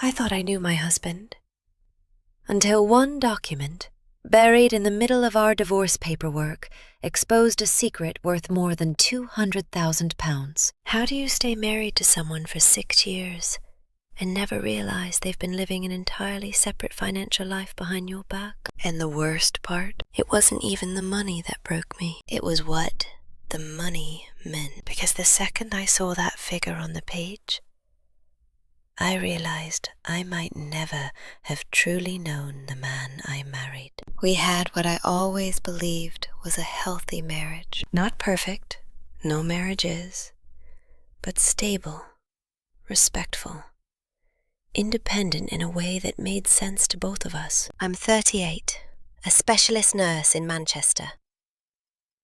I thought I knew my husband. Until one document, buried in the middle of our divorce paperwork, exposed a secret worth more than £200,000. How do you stay married to someone for 6 years and never realize they've been living an entirely separate financial life behind your back? And the worst part, it wasn't even the money that broke me. It was what the money meant. Because the second I saw that figure on the page, I realized I might never have truly known the man I married. We had what I always believed was a healthy marriage. Not perfect, no marriage is, but stable, respectful, independent in a way that made sense to both of us. I'm 38, a specialist nurse in Manchester.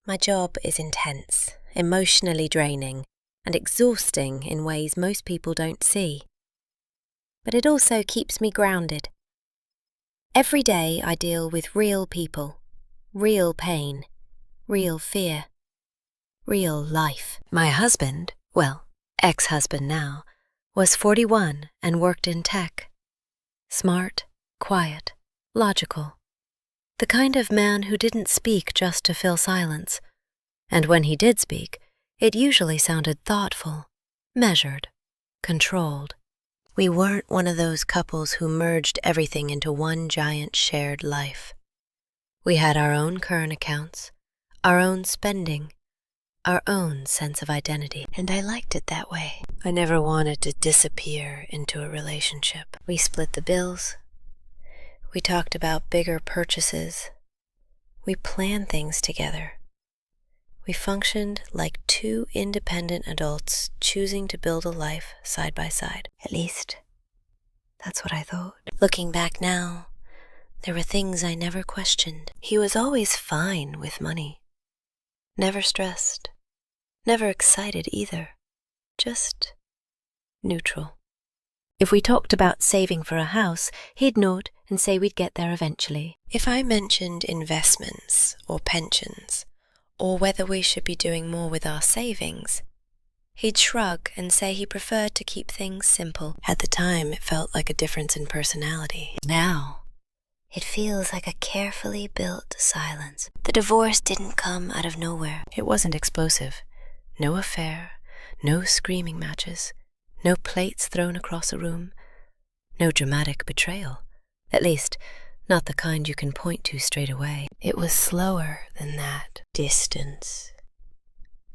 My job is intense, emotionally draining, and exhausting in ways most people don't see. But it also keeps me grounded. Every day I deal with real people, real pain, real fear, real life. My husband, well, ex-husband now, was 41 and worked in tech. Smart, quiet, logical. The kind of man who didn't speak just to fill silence. And when he did speak, it usually sounded thoughtful, measured, controlled. We weren't one of those couples who merged everything into one giant shared life. We had our own current accounts, our own spending, our own sense of identity, and I liked it that way. I never wanted to disappear into a relationship. We split the bills. We talked about bigger purchases. We planned things together. We functioned like two independent adults choosing to build a life side by side. At least, that's what I thought. Looking back now, there were things I never questioned. He was always fine with money. Never stressed. Never excited either. Just neutral. If we talked about saving for a house, he'd nod and say we'd get there eventually. If I mentioned investments or pensions, or whether we should be doing more with our savings, he'd shrug and say he preferred to keep things simple. At the time, it felt like a difference in personality. Now, it feels like a carefully built silence. The divorce didn't come out of nowhere. It wasn't explosive. No affair, no screaming matches, no plates thrown across a room, no dramatic betrayal. At least, not the kind you can point to straight away. It was slower than that. Distance.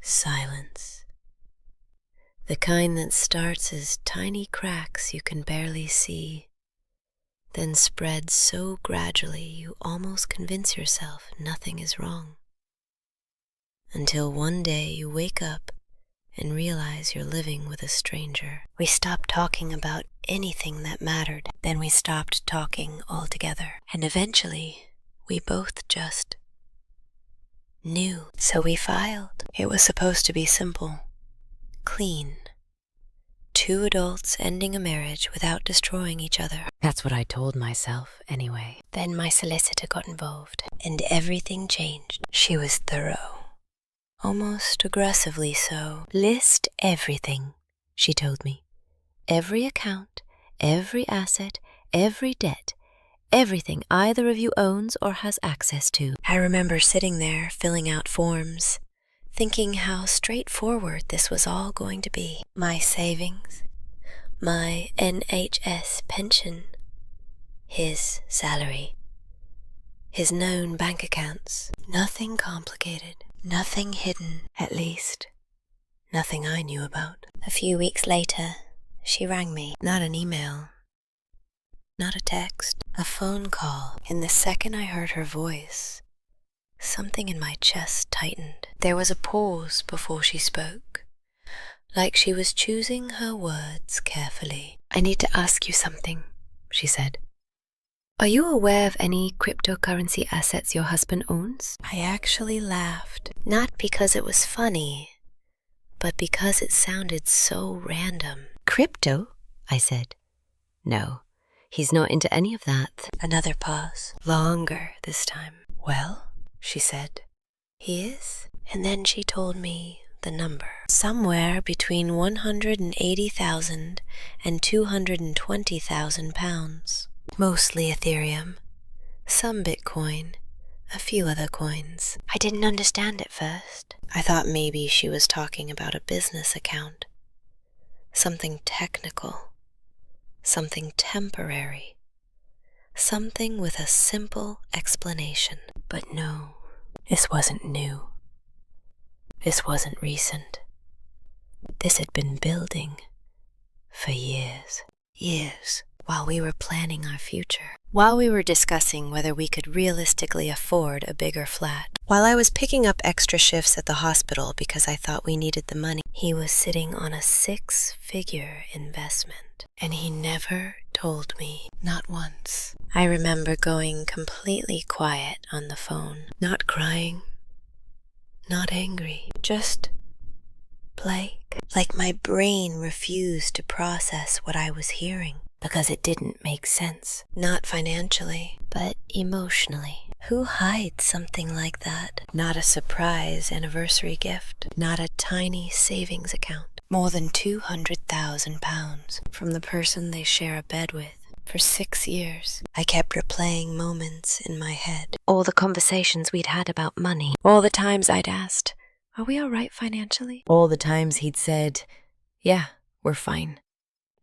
Silence. The kind that starts as tiny cracks you can barely see, then spreads so gradually you almost convince yourself nothing is wrong. Until one day you wake up and realize you're living with a stranger. We stopped talking about anything that mattered. Then we stopped talking altogether. And eventually, we both just knew. So we filed. It was supposed to be simple, clean. Two adults ending a marriage without destroying each other. That's what I told myself, anyway. Then my solicitor got involved, and everything changed. She was thorough. Almost aggressively so. List everything, she told me. Every account, every asset, every debt, everything either of you owns or has access to. I remember sitting there filling out forms, thinking how straightforward this was all going to be. My savings, my NHS pension, his salary, his known bank accounts. Nothing complicated. Nothing hidden, at least. Nothing I knew about. A few weeks later, she rang me. Not an email. Not a text. A phone call. And the second I heard her voice, something in my chest tightened. There was a pause before she spoke, like she was choosing her words carefully. I need to ask you something, she said. Are you aware of any cryptocurrency assets your husband owns? I actually laughed, not because it was funny, but because it sounded so random. Crypto? I said. No, he's not into any of that. Another pause. Longer this time. Well, she said. He is? And then she told me the number. Somewhere between 180,000 and 220,000 pounds. Mostly Ethereum, some Bitcoin, a few other coins. I didn't understand at first. I thought maybe she was talking about a business account. Something technical. Something temporary. Something with a simple explanation. But no, this wasn't new. This wasn't recent. This had been building for years. Years. While we were planning our future. While we were discussing whether we could realistically afford a bigger flat. While I was picking up extra shifts at the hospital because I thought we needed the money, he was sitting on a 6-figure investment. And he never told me, not once. I remember going completely quiet on the phone. Not crying. Not angry. Just blank. Like my brain refused to process what I was hearing. Because it didn't make sense. Not financially, but emotionally. Who hides something like that? Not a surprise anniversary gift. Not a tiny savings account. More than 200,000 pounds from the person they share a bed with. For 6 years, I kept replaying moments in my head. All the conversations we'd had about money. All the times I'd asked, "Are we all right financially?" All the times he'd said, "Yeah, we're fine."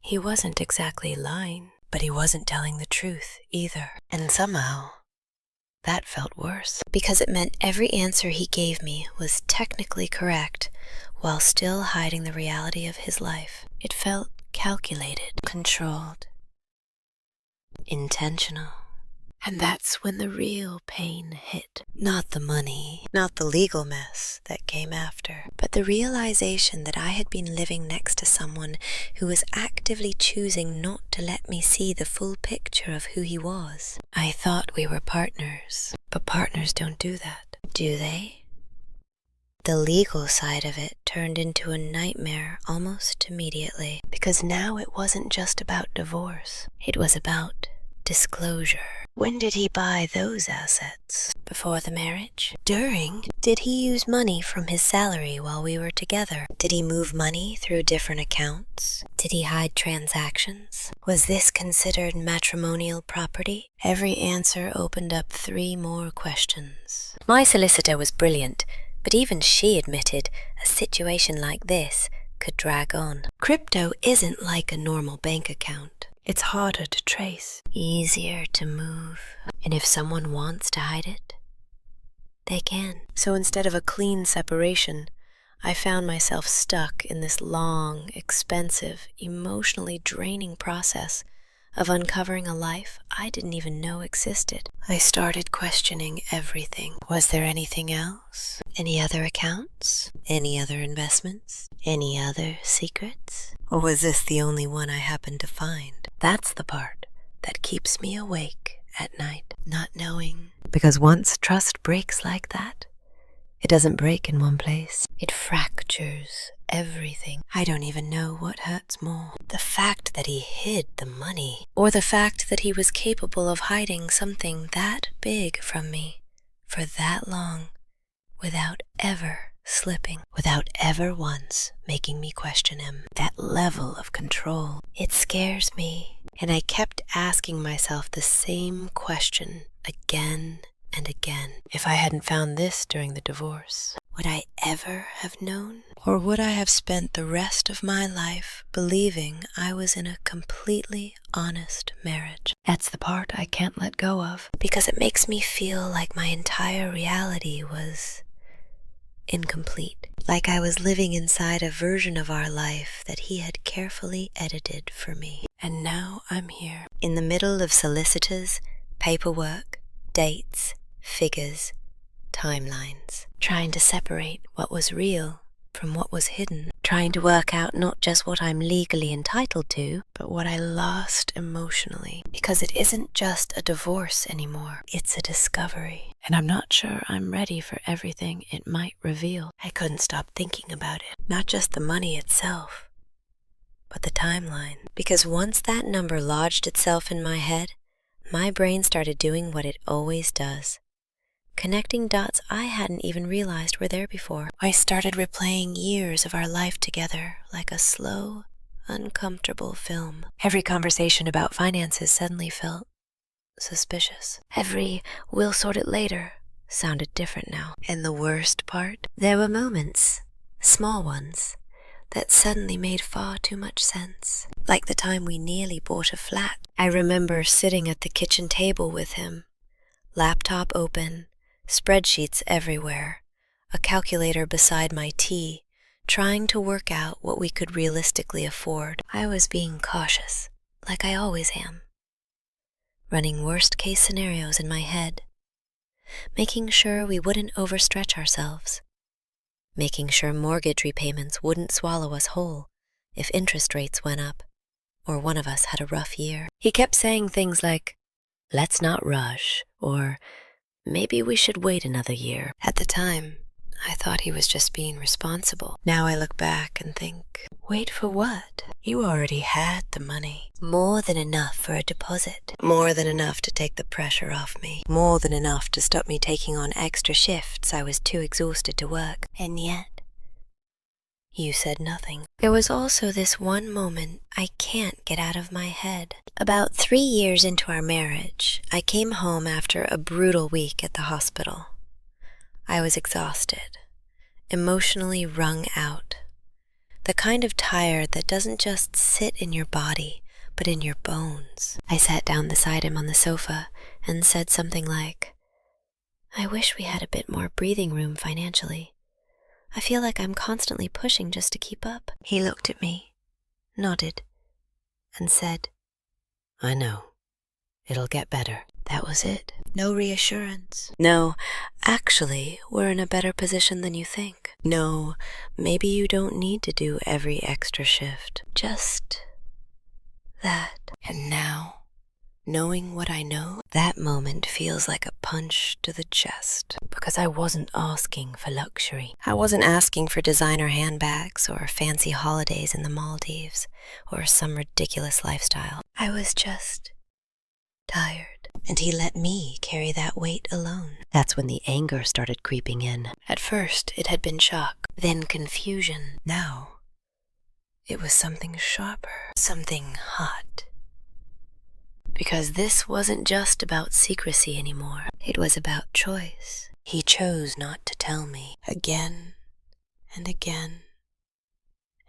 He wasn't exactly lying, but he wasn't telling the truth either. And somehow, that felt worse. Because it meant every answer he gave me was technically correct, while still hiding the reality of his life. It felt calculated, controlled, intentional. And that's when the real pain hit. Not the money, not the legal mess that came after, but the realization that I had been living next to someone who was actively choosing not to let me see the full picture of who he was. I thought we were partners, but partners don't do that, do they? The legal side of it turned into a nightmare almost immediately, because now it wasn't just about divorce. It was about disclosure. When did he buy those assets? Before the marriage? During? Did he use money from his salary while we were together? Did he move money through different accounts? Did he hide transactions? Was this considered matrimonial property? Every answer opened up 3 more questions. My solicitor was brilliant, but even she admitted a situation like this could drag on. Crypto isn't like a normal bank account. It's harder to trace, easier to move, and if someone wants to hide it, they can. So instead of a clean separation, I found myself stuck in this long, expensive, emotionally draining process of uncovering a life I didn't even know existed. I started questioning everything. Was there anything else? Any other accounts? Any other investments? Any other secrets? Or was this the only one I happened to find? That's the part that keeps me awake at night, not knowing. Because once trust breaks like that, it doesn't break in one place. It fractures everything. I don't even know what hurts more. The fact that he hid the money, or the fact that he was capable of hiding something that big from me for that long without ever slipping, without ever once making me question him. That level of control, it scares me. And I kept asking myself the same question again and again. If I hadn't found this during the divorce, would I ever have known? Or would I have spent the rest of my life believing I was in a completely honest marriage? That's the part I can't let go of, because it makes me feel like my entire reality was incomplete. Like I was living inside a version of our life that he had carefully edited for me. And now I'm here, in the middle of solicitors, paperwork, dates, figures, timelines, trying to separate what was real from what was hidden, trying to work out not just what I'm legally entitled to, but what I lost emotionally. Because it isn't just a divorce anymore, it's a discovery. And I'm not sure I'm ready for everything it might reveal. I couldn't stop thinking about it, not just the money itself, but the timeline. Because once that number lodged itself in my head, my brain started doing what it always does. connecting dots I hadn't even realized were there before. I started replaying years of our life together like a slow, uncomfortable film. Every conversation about finances suddenly felt suspicious. Every "we'll sort it later" sounded different now. And the worst part? There were moments, small ones, that suddenly made far too much sense. Like the time we nearly bought a flat. I remember sitting at the kitchen table with him, laptop open, spreadsheets everywhere, a calculator beside my tea, trying to work out what we could realistically afford. I was being cautious, like I always am, running worst-case scenarios in my head, making sure we wouldn't overstretch ourselves, making sure mortgage repayments wouldn't swallow us whole if interest rates went up or one of us had a rough year. He kept saying things like, "Let's not rush," or "maybe we should wait another year." At the time, I thought he was just being responsible. Now I look back and think, wait for what? You already had the money. More than enough for a deposit. More than enough to take the pressure off me. More than enough to stop me taking on extra shifts I was too exhausted to work. And yet, you said nothing. There was also this one moment I can't get out of my head. About 3 years into our marriage, I came home after a brutal week at the hospital. I was exhausted, emotionally wrung out. The kind of tired that doesn't just sit in your body, but in your bones. I sat down beside him on the sofa and said something like, "I wish we had a bit more breathing room financially. I feel like I'm constantly pushing just to keep up." He looked at me, nodded, and said, "I know. It'll get better." That was it. No reassurance. No, actually, we're in a better position than you think. No, maybe you don't need to do every extra shift. Just that. And now, knowing what I know, that moment feels like a punch to the chest. Because I wasn't asking for luxury. I wasn't asking for designer handbags or fancy holidays in the Maldives or some ridiculous lifestyle. I was just tired. And he let me carry that weight alone. That's when the anger started creeping in. At first, it had been shock, then confusion. Now, it was something sharper, something hot. Because this wasn't just about secrecy anymore. It was about choice. He chose not to tell me. Again and again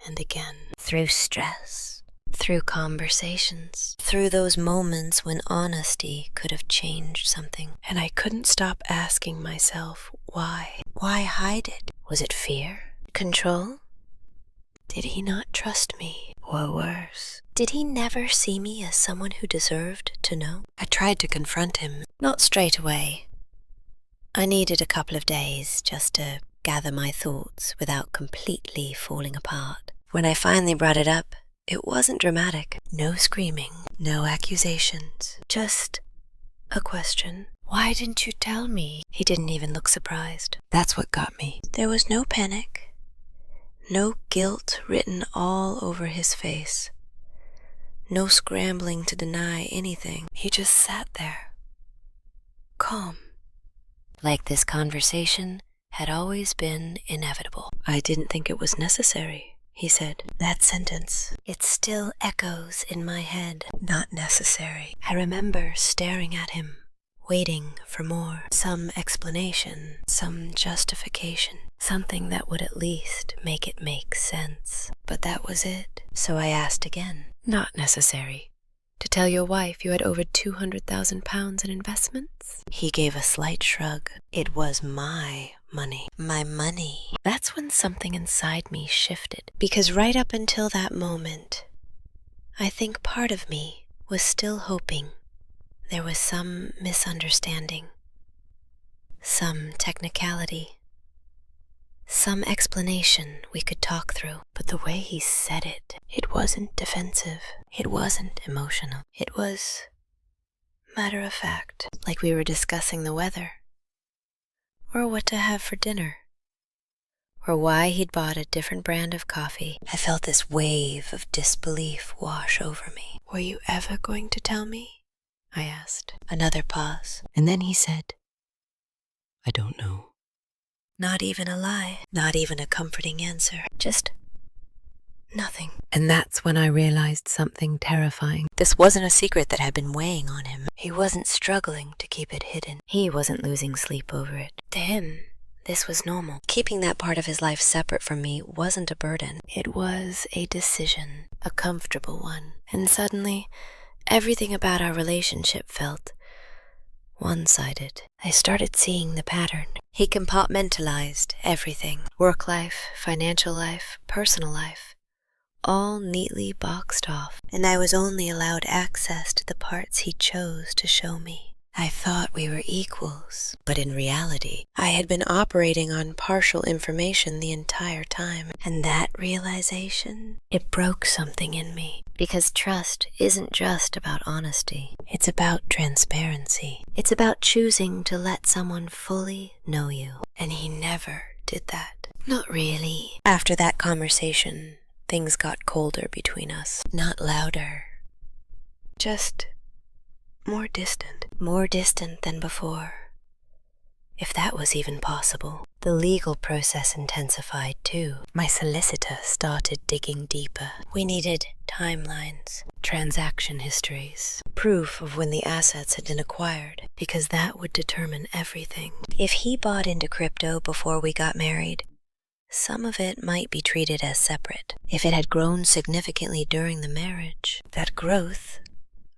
and again. Through stress, through conversations, through those moments when honesty could have changed something. And I couldn't stop asking myself, why? Why hide it? Was it fear? Control? Did he not trust me? Or worse, did he never see me as someone who deserved to know? I tried to confront him, not straight away. I needed a couple of days just to gather my thoughts without completely falling apart. When I finally brought it up, it wasn't dramatic. No screaming, no accusations, just a question. Why didn't you tell me? He didn't even look surprised. That's what got me. There was no panic, no guilt written all over his face, no scrambling to deny anything. He just sat there, calm. Like this conversation had always been inevitable. I didn't think it was necessary, he said. That sentence, it still echoes in my head. Not necessary. I remember staring at him, waiting for more. Some explanation, some justification, something that would at least make it make sense. But that was it. So I asked again. Not necessary. To tell your wife you had over £200,000 in investments? He gave a slight shrug. It was my money. My money. That's when something inside me shifted. Because right up until that moment, I think part of me was still hoping there was some misunderstanding, some technicality, some explanation we could talk through. But the way he said it, it wasn't defensive. It wasn't emotional. It was matter of fact, like we were discussing the weather, or what to have for dinner, or why he'd bought a different brand of coffee. I felt this wave of disbelief wash over me. Were you ever going to tell me? I asked. Another pause, and then he said, I don't know. Not even a lie, not even a comforting answer, just nothing. And that's when I realized something terrifying. This wasn't a secret that had been weighing on him. He wasn't struggling to keep it hidden. He wasn't losing sleep over it. To him, this was normal. Keeping that part of his life separate from me wasn't a burden. It was a decision, a comfortable one. And suddenly, everything about our relationship felt one-sided. I started seeing the pattern. He compartmentalized everything. Work life, financial life, personal life. All neatly boxed off, and I was only allowed access to the parts he chose to show me. I thought we were equals, but in reality, I had been operating on partial information the entire time, and that realization, it broke something in me. Because trust isn't just about honesty, it's about transparency. It's about choosing to let someone fully know you, and he never did that. Not really. After that conversation, things got colder between us. Not louder, just more distant. More distant than before. If that was even possible. The legal process intensified too. My solicitor started digging deeper. We needed timelines, transaction histories, proof of when the assets had been acquired, because that would determine everything. If he bought into crypto before we got married, some of it might be treated as separate. If it had grown significantly during the marriage, that growth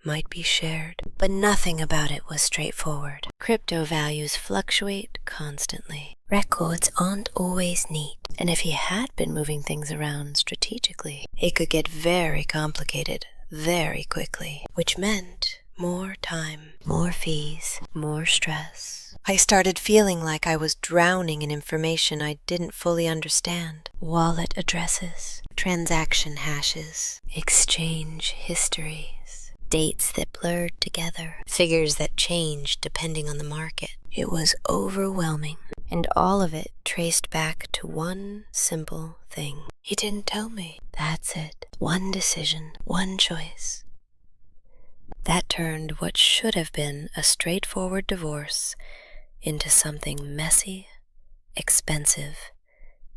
might be shared. But nothing about it was straightforward. Crypto values fluctuate constantly. Records aren't always neat. And if he had been moving things around strategically, it could get very complicated very quickly, which meant more time, more fees, more stress. I started feeling like I was drowning in information I didn't fully understand. Wallet addresses, transaction hashes, exchange histories, dates that blurred together, figures that changed depending on the market. It was overwhelming, and all of it traced back to one simple thing. He didn't tell me. That's it. One decision, one choice. That turned what should have been a straightforward divorce into something messy, expensive,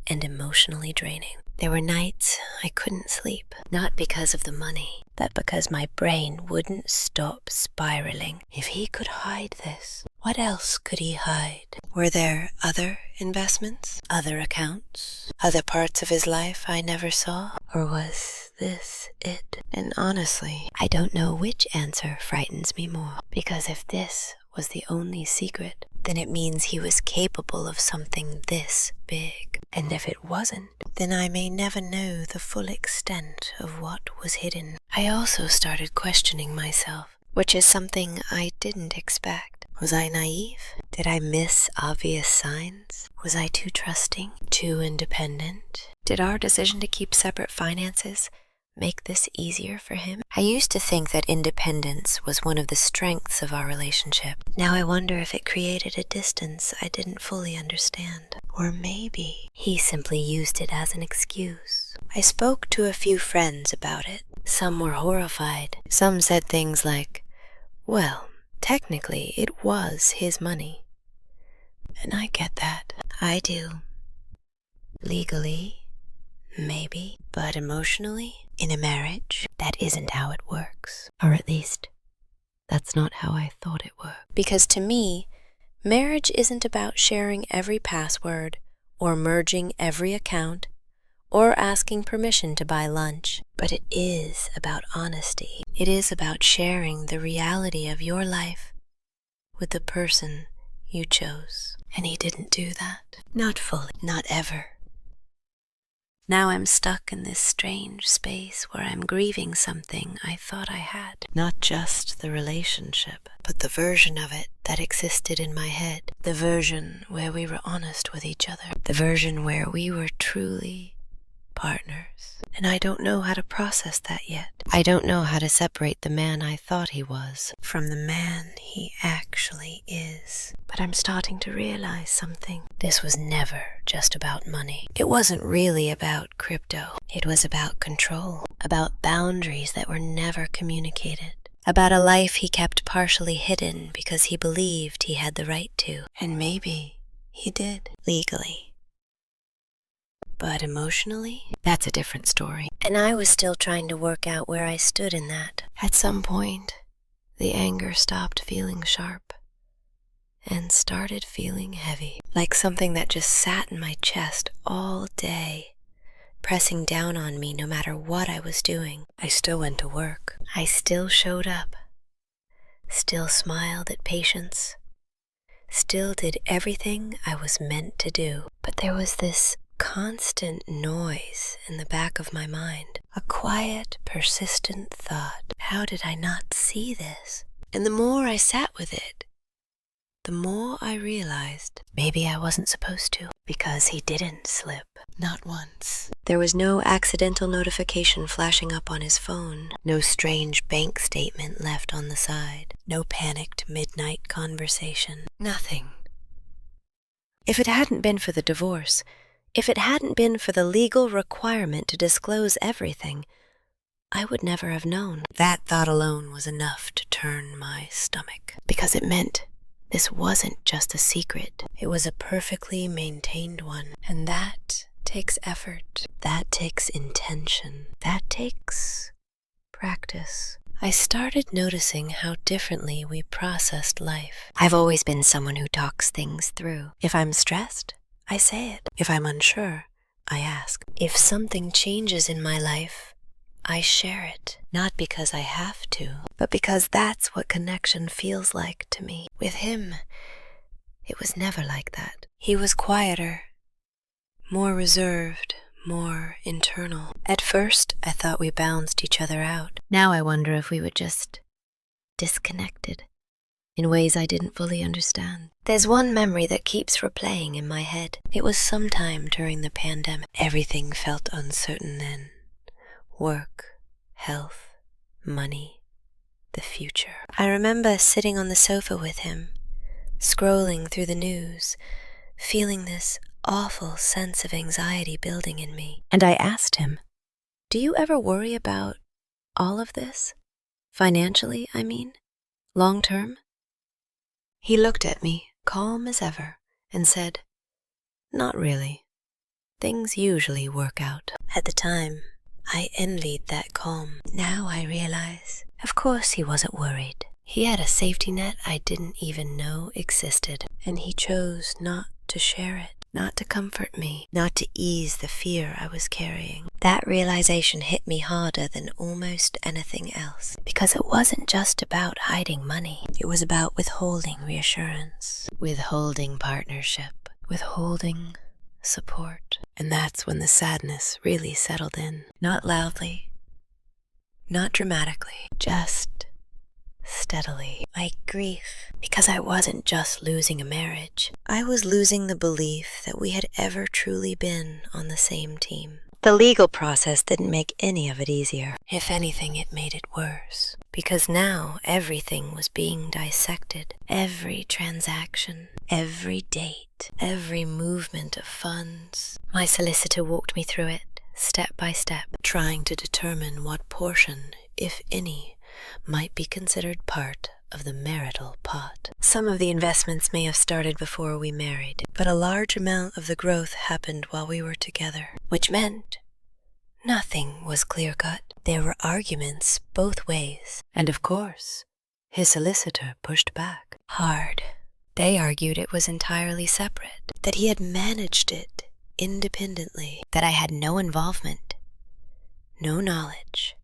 and emotionally draining. There were nights I couldn't sleep, not because of the money, but because my brain wouldn't stop spiraling. If he could hide this, what else could he hide? Were there other investments, other accounts, other parts of his life I never saw? Or was this it? And honestly, I don't know which answer frightens me more, because if this was the only secret, then it means he was capable of something this big. And if it wasn't, then I may never know the full extent of what was hidden. I also started questioning myself, which is something I didn't expect. Was I naive? Did I miss obvious signs? Was I too trusting? Too independent? Did our decision to keep separate finances make this easier for him? I used to think that independence was one of the strengths of our relationship. Now I wonder if it created a distance I didn't fully understand. Or maybe he simply used it as an excuse. I spoke to a few friends about it. Some were horrified. Some said things like, well, technically it was his money. And I get that. I do. Legally, maybe, but emotionally, in a marriage, that isn't how it works. Or at least, that's not how I thought it worked. Because to me, marriage isn't about sharing every password, or merging every account, or asking permission to buy lunch. But it is about honesty. It is about sharing the reality of your life with the person you chose. And he didn't do that. Not fully. Not ever. Now I'm stuck in this strange space where I'm grieving something I thought I had. Not just the relationship, but the version of it that existed in my head. The version where we were honest with each other. The version where we were truly partners. And I don't know how to process that yet. I don't know how to separate the man I thought he was from the man he actually is. But I'm starting to realize something. This was never just about money. It wasn't really about crypto. It was about control, about boundaries that were never communicated, about a life he kept partially hidden because he believed he had the right to. And maybe He did, legally. But emotionally, that's a different story. And I was still trying to work out where I stood in that. At some point, the anger stopped feeling sharp and started feeling heavy, like something that just sat in my chest all day, pressing down on me no matter what I was doing. I still went to work. I still showed up, still smiled at patients, still did everything I was meant to do. But there was this constant noise in the back of my mind, a quiet, persistent thought. How did I not see this? And the more I sat with it, the more I realized maybe I wasn't supposed to, because he didn't slip. Not once. There was no accidental notification flashing up on his phone, no strange bank statement left on the side, no panicked midnight conversation. Nothing. If it hadn't been for the divorce, if it hadn't been for the legal requirement to disclose everything, I would never have known. That thought alone was enough to turn my stomach, because it meant this wasn't just a secret. It was a perfectly maintained one. And that takes effort. That takes intention. That takes practice. I started noticing how differently we processed life. I've always been someone who talks things through. If I'm stressed, I say it. If I'm unsure, I ask. If something changes in my life, I share it. Not because I have to, but because that's what connection feels like to me. With him, it was never like that. He was quieter, more reserved, more internal. At first, I thought we balanced each other out. Now I wonder if we were just disconnected in ways I didn't fully understand. There's one memory that keeps replaying in my head. It was sometime during the pandemic. Everything felt uncertain then. Work, health, money, the future. I remember sitting on the sofa with him, scrolling through the news, feeling this awful sense of anxiety building in me. And I asked him, "Do you ever worry about all of this? Financially, I mean? Long term?" He looked at me, calm as ever, and said, "Not really. Things usually work out." At the time, I envied that calm. Now I realize, of course he wasn't worried. He had a safety net I didn't even know existed, and he chose not to share it, not to comfort me, not to ease the fear I was carrying. That realization hit me harder than almost anything else, because it wasn't just about hiding money. It was about withholding reassurance, withholding partnership, withholding support. And that's when the sadness really settled in. Not loudly, not dramatically, just steadily. Like grief, because I wasn't just losing a marriage. I was losing the belief that we had ever truly been on the same team. The legal process didn't make any of it easier. If anything, it made it worse. Because now everything was being dissected. Every transaction, every date, every movement of funds. My solicitor walked me through it, step by step, trying to determine what portion, if any, might be considered part of the marital pot. Some of the investments may have started before we married, but a large amount of the growth happened while we were together, which meant nothing was clear-cut. There were arguments both ways. And of course, his solicitor pushed back hard. They argued it was entirely separate, that he had managed it independently, that I had no involvement, no knowledge,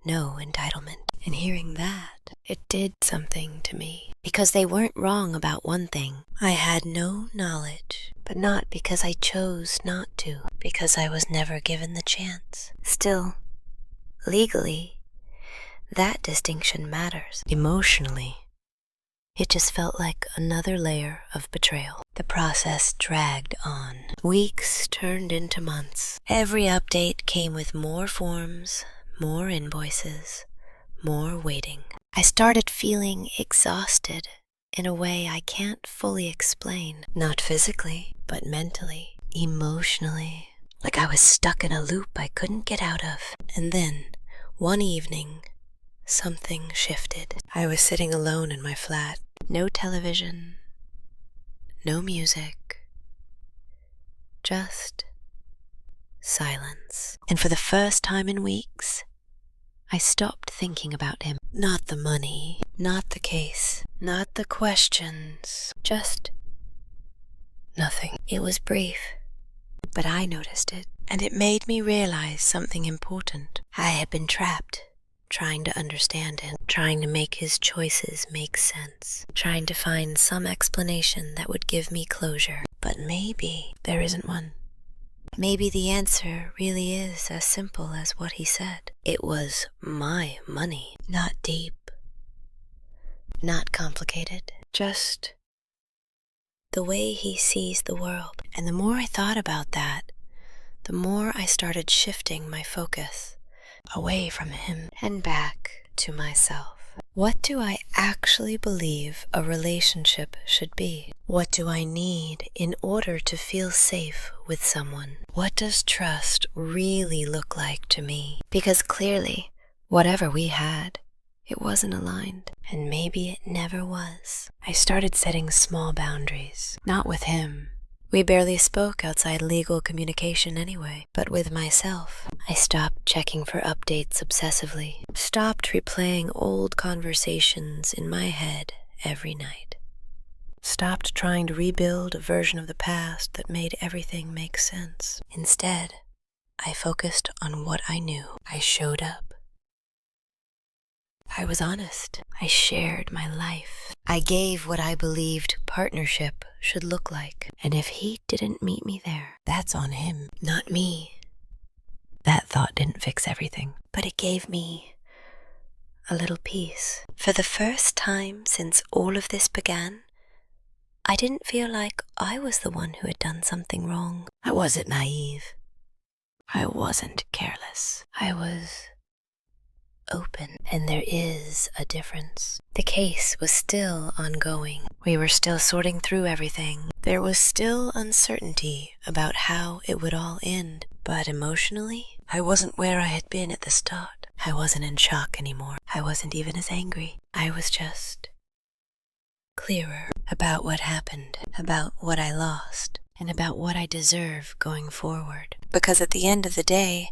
no entitlement. And hearing that, it did something to me, because they weren't wrong about one thing. I had no knowledge, but not because I chose not to, because I was never given the chance. Still, legally, that distinction matters. Emotionally, it just felt like another layer of betrayal. The process dragged on. Weeks turned into months. Every update came with more forms, more invoices, more waiting. I started feeling exhausted in a way I can't fully explain. Not physically, but mentally, emotionally. Like I was stuck in a loop I couldn't get out of. And then, one evening, something shifted. I was sitting alone in my flat. No television, no music, just silence. And for the first time in weeks, I stopped thinking about him. Not the money, not the case, not the questions, just nothing. It was brief, but I noticed it, and it made me realize something important. I had been trapped, trying to understand him, trying to make his choices make sense, trying to find some explanation that would give me closure. But maybe there isn't one. Maybe the answer really is as simple as what he said. It was my money, not deep, not complicated, just the way he sees the world. And the more I thought about that, the more I started shifting my focus away from him and back to myself. What do I actually believe a relationship should be? What do I need in order to feel safe with someone? What does trust really look like to me? Because clearly, whatever we had, it wasn't aligned. And maybe it never was. I started setting small boundaries. Not with him. We barely spoke outside legal communication anyway. But with myself, I stopped checking for updates obsessively. Stopped replaying old conversations in my head every night. Stopped trying to rebuild a version of the past that made everything make sense. Instead, I focused on what I knew. I showed up. I was honest. I shared my life. I gave what I believed partnership should look like. And if he didn't meet me there, that's on him, not me. That thought didn't fix everything, but it gave me a little peace. For the first time since all of this began, I didn't feel like I was the one who had done something wrong. I wasn't naive. I wasn't careless. I was open, and there is a difference. The case was still ongoing. We were still sorting through everything. There was still uncertainty about how it would all end. But emotionally, I wasn't where I had been at the start. I wasn't in shock anymore. I wasn't even as angry. I was just clearer about what happened, about what I lost, and about what I deserve going forward. Because at the end of the day,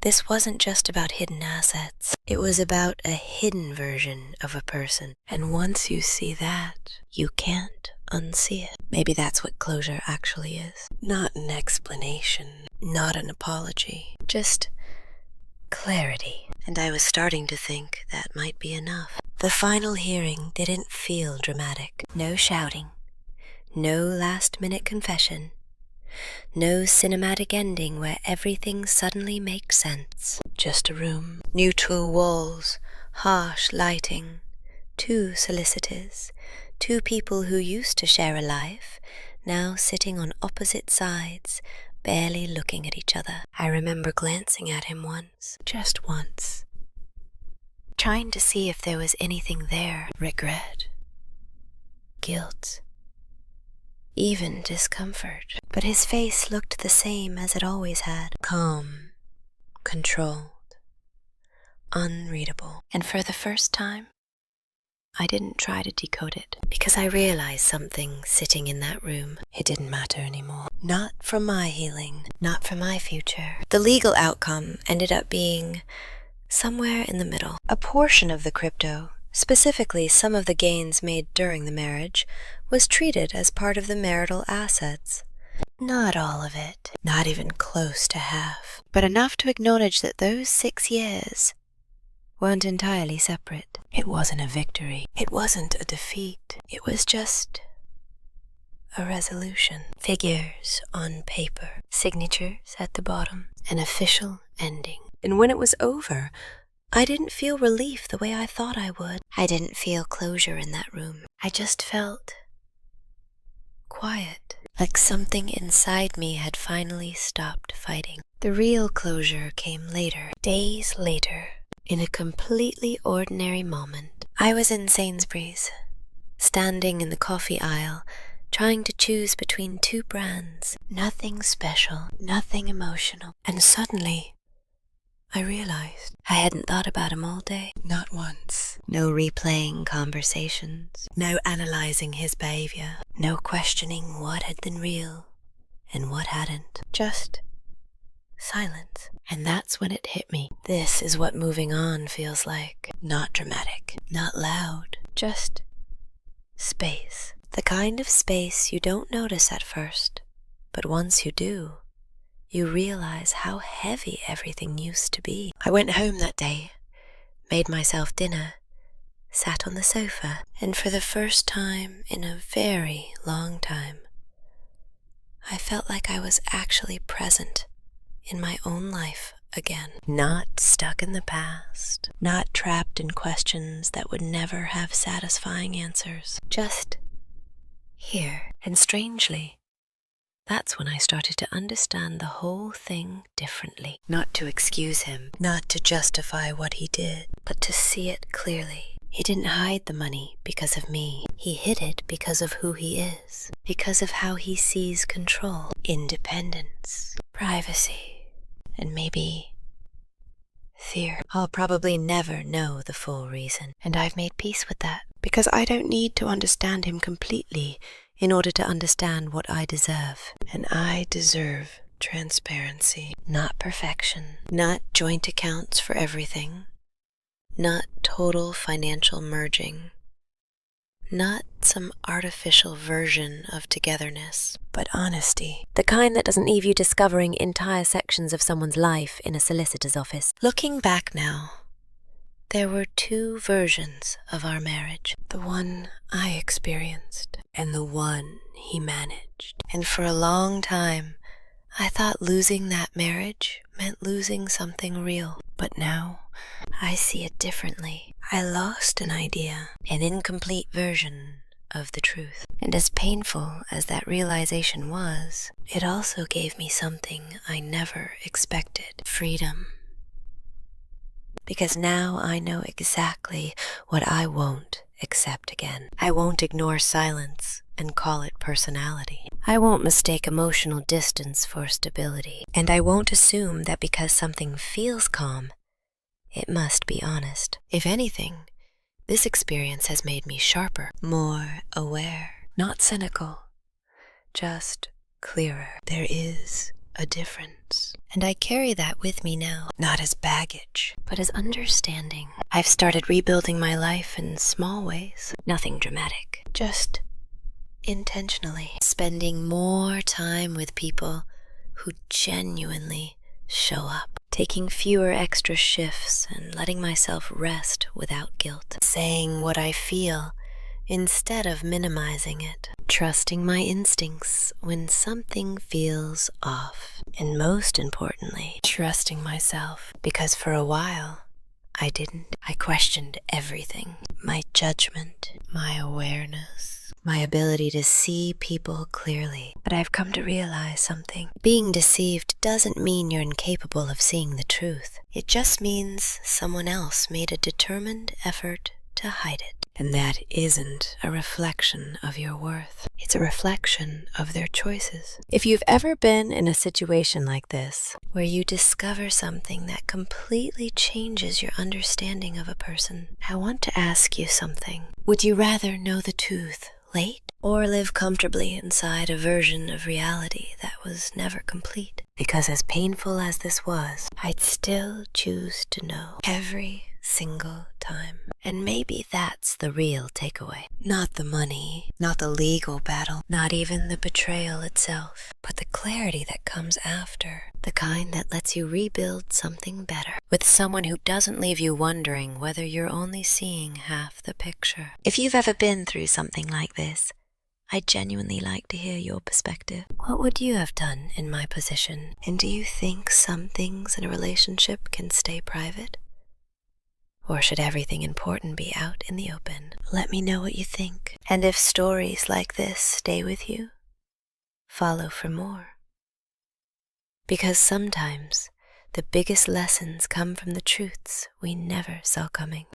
this wasn't just about hidden assets. It was about a hidden version of a person. And once you see that, you can't unsee it. Maybe that's what closure actually is. Not an explanation, not an apology, just clarity. And I was starting to think that might be enough. The final hearing didn't feel dramatic. No shouting, no last-minute confession. No cinematic ending where everything suddenly makes sense. Just a room, neutral walls, harsh lighting, two solicitors, two people who used to share a life, now sitting on opposite sides, barely looking at each other. I remember glancing at him once, just once, trying to see if there was anything there. Regret, guilt, even discomfort. But his face looked the same as it always had. Calm, controlled, unreadable. And for the first time, I didn't try to decode it. Because I realized something sitting in that room. It didn't matter anymore. Not for my healing, not for my future. The legal outcome ended up being somewhere in the middle. A portion of the crypto, specifically some of the gains made during the marriage, was treated as part of the marital assets. Not all of it, not even close to half, but enough to acknowledge that those 6 years weren't entirely separate. It wasn't a victory. It wasn't a defeat. It was just a resolution. Figures on paper, signatures at the bottom, an official ending. And when it was over, I didn't feel relief the way I thought I would. I didn't feel closure in that room. I just felt quiet, like something inside me had finally stopped fighting. The real closure came later, days later, in a completely ordinary moment. I was in Sainsbury's, standing in the coffee aisle, trying to choose between 2 brands. Nothing special, nothing emotional. And suddenly, I realized I hadn't thought about him all day. Not once. No replaying conversations. No analyzing his behavior. No questioning what had been real and what hadn't. Just silence. And that's when it hit me. This is what moving on feels like. Not dramatic. Not loud. Just space. The kind of space you don't notice at first, but once you do, you realize how heavy everything used to be. I went home that day, made myself dinner, sat on the sofa, and for the first time in a very long time, I felt like I was actually present in my own life again. Not stuck in the past, not trapped in questions that would never have satisfying answers. Just here. And strangely, that's when I started to understand the whole thing differently. Not to excuse him, not to justify what he did, but to see it clearly. He didn't hide the money because of me. He hid it because of who he is, because of how he sees control, independence, privacy, and maybe fear. I'll probably never know the full reason, and I've made peace with that, because I don't need to understand him completely in order to understand what I deserve. And I deserve transparency, not perfection, not joint accounts for everything, not total financial merging, not some artificial version of togetherness, but honesty. The kind that doesn't leave you discovering entire sections of someone's life in a solicitor's office. Looking back now, there were two versions of our marriage. The one I experienced and the one he managed. And for a long time, I thought losing that marriage meant losing something real. But now, I see it differently. I lost an idea, an incomplete version of the truth. And as painful as that realization was, it also gave me something I never expected: freedom. Because now I know exactly what I won't accept again. I won't ignore silence and call it personality. I won't mistake emotional distance for stability. And I won't assume that because something feels calm, it must be honest. If anything, this experience has made me sharper, more aware, not cynical, just clearer. There is a difference. And I carry that with me now, not as baggage, but as understanding. I've started rebuilding my life in small ways. Nothing dramatic, just intentionally. Spending more time with people who genuinely show up. Taking fewer extra shifts and letting myself rest without guilt. Saying what I feel instead of minimizing it. Trusting my instincts when something feels off. And most importantly, trusting myself, because for a while, I didn't. I questioned everything. My judgment, my awareness, my ability to see people clearly. But I've come to realize something. Being deceived doesn't mean you're incapable of seeing the truth. It just means someone else made a determined effort to hide it. And that isn't a reflection of your worth. It's a reflection of their choices. If you've ever been in a situation like this, where you discover something that completely changes your understanding of a person, I want to ask you something. Would you rather know the truth late, or live comfortably inside a version of reality that was never complete? Because as painful as this was, I'd still choose to know every single time. And maybe that's the real takeaway. Not the money, not the legal battle, not even the betrayal itself, but the clarity that comes after. The kind that lets you rebuild something better, with someone who doesn't leave you wondering whether you're only seeing half the picture. If you've ever been through something like this, I'd genuinely like to hear your perspective. What would you have done in my position? And do you think some things in a relationship can stay private? Or should everything important be out in the open? Let me know what you think. And if stories like this stay with you, follow for more. Because sometimes the biggest lessons come from the truths we never saw coming.